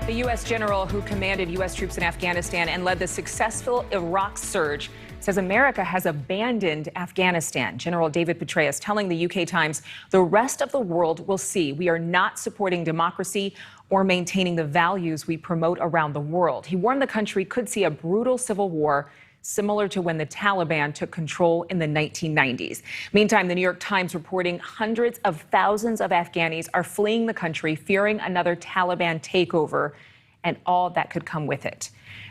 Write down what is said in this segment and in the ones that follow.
The U.S. general who commanded U.S. troops in Afghanistan and led the successful Iraq surge says America has abandoned Afghanistan. General David Petraeus telling the UK Times the rest of the world will see we are not supporting democracy or maintaining the values we promote around the world. He warned the country could see a brutal civil war similar to when the Taliban took control in the 1990s. Meantime, the New York Times reporting hundreds of thousands of Afghanis are fleeing the country, fearing another Taliban takeover and all that could come with it.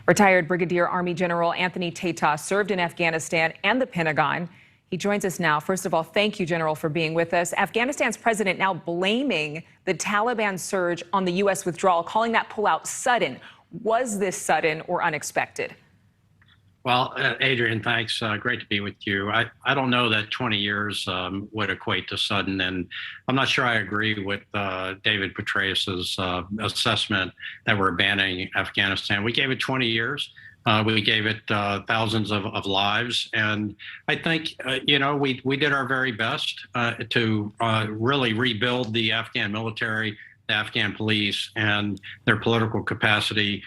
Retired Brigadier Army General Anthony Tata served in Afghanistan and the Pentagon. He joins us now. First of all, thank you, General, for being with us. Afghanistan's president now blaming the Taliban surge on the U.S. withdrawal, calling that pullout sudden. Was this sudden or unexpected? Well, Adrian, thanks. Great to be with you. I don't know that 20 years would equate to sudden, and I'm not sure I agree with David Petraeus's assessment that we're abandoning Afghanistan. We gave it 20 years. We gave it thousands of lives, and I think we did our very best to really rebuild the Afghan military, the Afghan police, and their political capacity.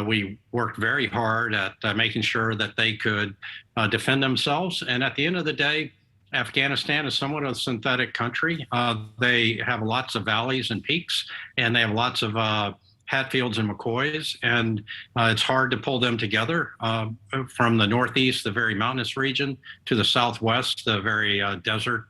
We worked very hard at making sure that they could defend themselves. And at the end of the day, Afghanistan is somewhat of a synthetic country. They have lots of valleys and peaks, and they have lots of Hatfields and McCoys, and it's hard to pull them together from the northeast, the very mountainous region, to the southwest, the very desert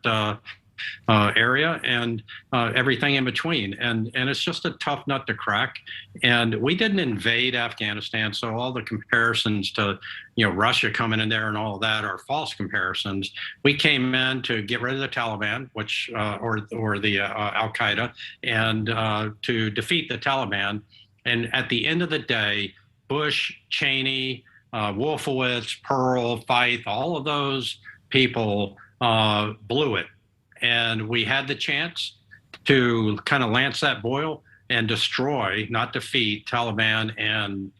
area, and everything in between. And it's just a tough nut to crack. And we didn't invade Afghanistan, so all the comparisons to Russia coming in there and all of that are false comparisons. We came in to get rid of the Taliban, which or the Al Qaeda, and to defeat the Taliban. And at the end of the day, Bush, Cheney, Wolfowitz, Pearl, Feith, all of those people blew it. And we had the chance to kind of lance that boil and destroy, not defeat, Taliban and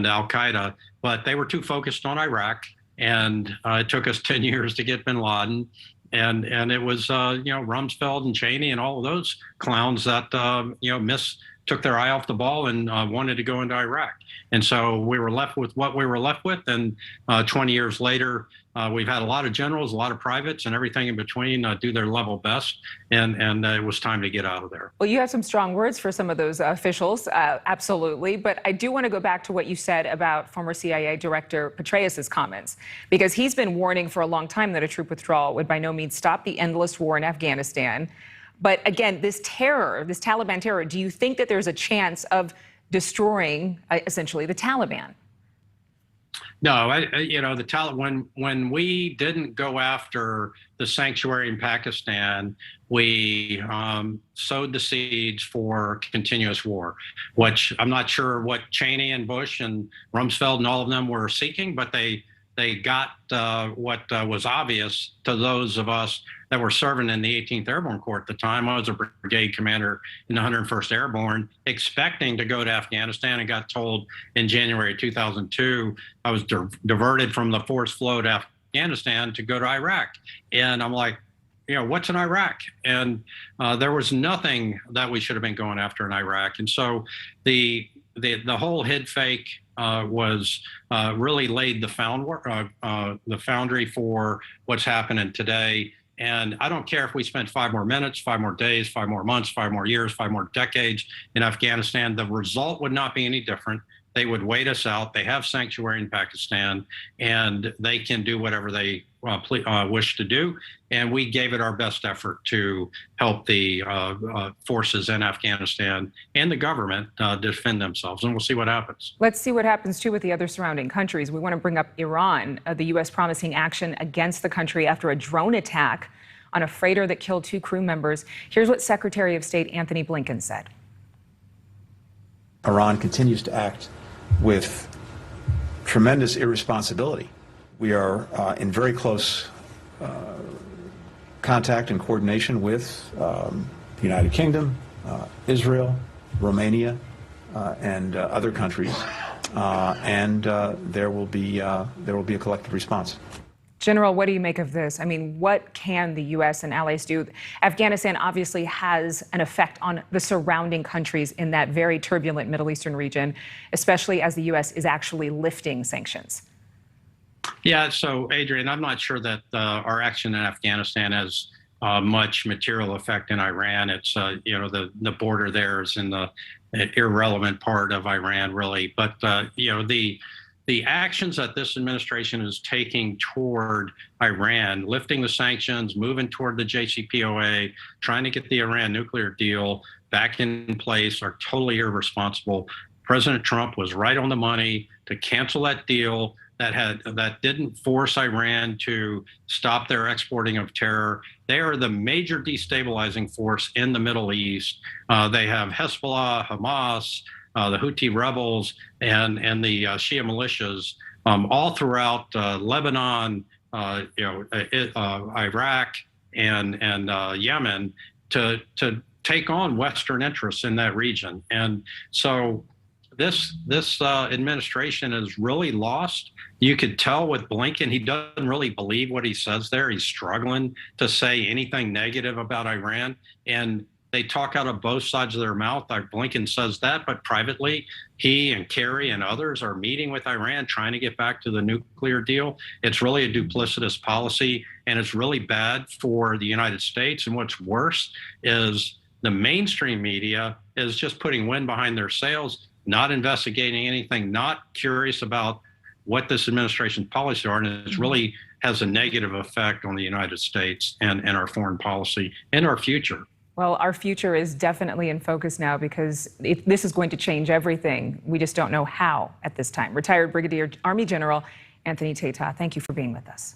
Al Qaeda, but they were too focused on Iraq, and it took us 10 years to get bin Laden, and it was Rumsfeld and Cheney and all of those clowns that took their eye off the ball and wanted to go into Iraq. And so we were left with what we were left with. And 20 years later, we've had a lot of generals, a lot of privates, and everything in between do their level best. And it was time to get out of there. Well, you have some strong words for some of those officials, absolutely. But I do want to go back to what you said about former CIA Director Petraeus's comments, because he's been warning for a long time that a troop withdrawal would by no means stop the endless war in Afghanistan. But again, this terror, this Taliban terror, do you think that there's a chance of destroying essentially the Taliban? No, the Taliban, when we didn't go after the sanctuary in Pakistan, we sowed the seeds for continuous war, which I'm not sure what Cheney and Bush and Rumsfeld and all of them were seeking, but they got what was obvious to those of us that were serving in the 18th Airborne Corps at the time. I was a brigade commander in the 101st Airborne, expecting to go to Afghanistan, and got told in January 2002 I was diverted from the force flow to Afghanistan to go to Iraq. And I'm like, what's in Iraq? And there was nothing that we should have been going after in Iraq. And so the whole head fake was really laid the foundry for what's happening today. And I don't care if we spent 5 more minutes, 5 more days, 5 more months, 5 more years, 5 more decades in Afghanistan, the result would not be any different. They would wait us out. They have sanctuary in Pakistan, and they can do whatever they wish to do. And we gave it our best effort to help the forces in Afghanistan and the government defend themselves. And we'll see what happens. Let's see what happens, too, with the other surrounding countries. We want to bring up Iran, the U.S. promising action against the country after a drone attack on a freighter that killed 2 crew members. Here's what Secretary of State Anthony Blinken said. Iran continues to act with tremendous irresponsibility. We are in very close contact and coordination with the United Kingdom, Israel, Romania, and other countries, and there will be a collective response. General, what do you make of this? I mean, what can the U.S. and allies do? Afghanistan obviously has an effect on the surrounding countries in that very turbulent Middle Eastern region, especially as the U.S. is actually lifting sanctions. Yeah, so Adrian, I'm not sure that our action in Afghanistan has much material effect in Iran. It's the border there is in the irrelevant part of Iran, really. But the actions that this administration is taking toward Iran, lifting the sanctions, moving toward the JCPOA, trying to get the Iran nuclear deal back in place, are totally irresponsible. President Trump was right on the money to cancel that deal. That didn't force Iran to stop their exporting of terror. They are the major destabilizing force in the Middle East. They have Hezbollah, Hamas, the Houthi rebels, and the Shia militias all throughout Lebanon, Iraq, and Yemen to take on Western interests in that region. And so this administration is really lost. You could tell with Blinken, he doesn't really believe what he says there. He's struggling to say anything negative about Iran. And they talk out of both sides of their mouth. Blinken says that, but privately, he and Kerry and others are meeting with Iran, trying to get back to the nuclear deal. It's really a duplicitous policy, and it's really bad for the United States. And what's worse is the mainstream media is just putting wind behind their sails, not investigating anything, not curious about what this administration's policies are, and it really has a negative effect on the United States and our foreign policy and our future. Well, our future is definitely in focus now because this is going to change everything. We just don't know how at this time. Retired Brigadier Army General Anthony Tata, thank you for being with us.